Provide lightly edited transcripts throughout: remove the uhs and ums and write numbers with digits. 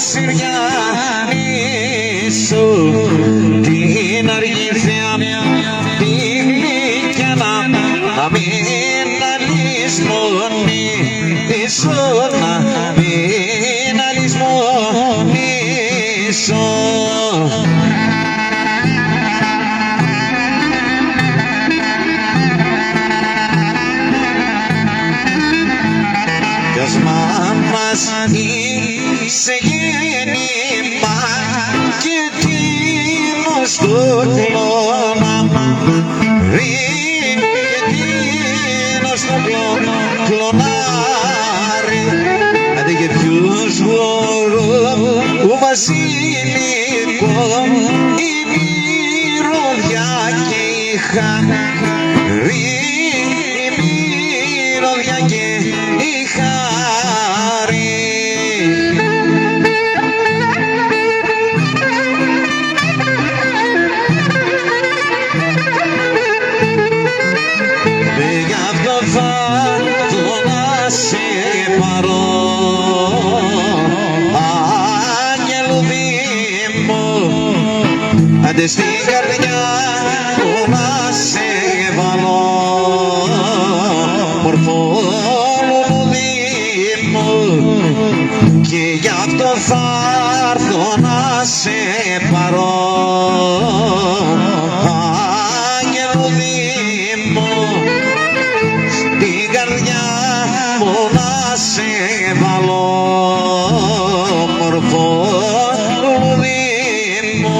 Συριανίσω την αργήθεια την γλυκιά να μην αλυσμονήσω, να μην αλυσμονήσω. Κι ως μάνας είσαι γέννημα και τίνος το κλώνα, και τίνος το κλωνάρι. Άντε και ποιος γορό βασίλικο η μυρωδιά και η χαρή, η μυρωδιά και η χαρή. Γι' αυτό θα το να σε πάρω, αγγελούδι μου, άντε στην καρδιά μου να σε βάλω, μορφό λουλούδι μου, και γι' αυτό θα έρθω να σε πάρω, αγγελούδι μου, στην καρδιά μου να σε βάλω, μορφό λουλούδι μου.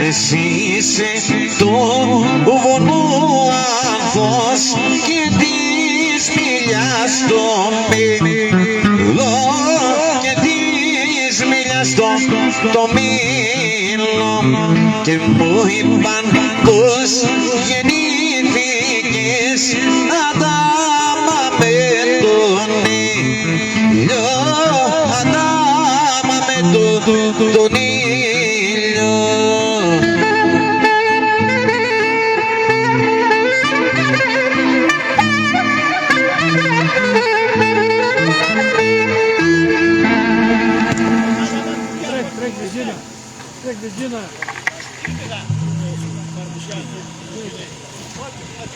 Εσύ είσαι το βουνό άνθος και της μιλιάς το μήλο, και της μιλιάς το μήλο, και μου είπαν πως γεννήθηκες Αδάμα με τον ήλιο, Αδάμα με τον ήλιο.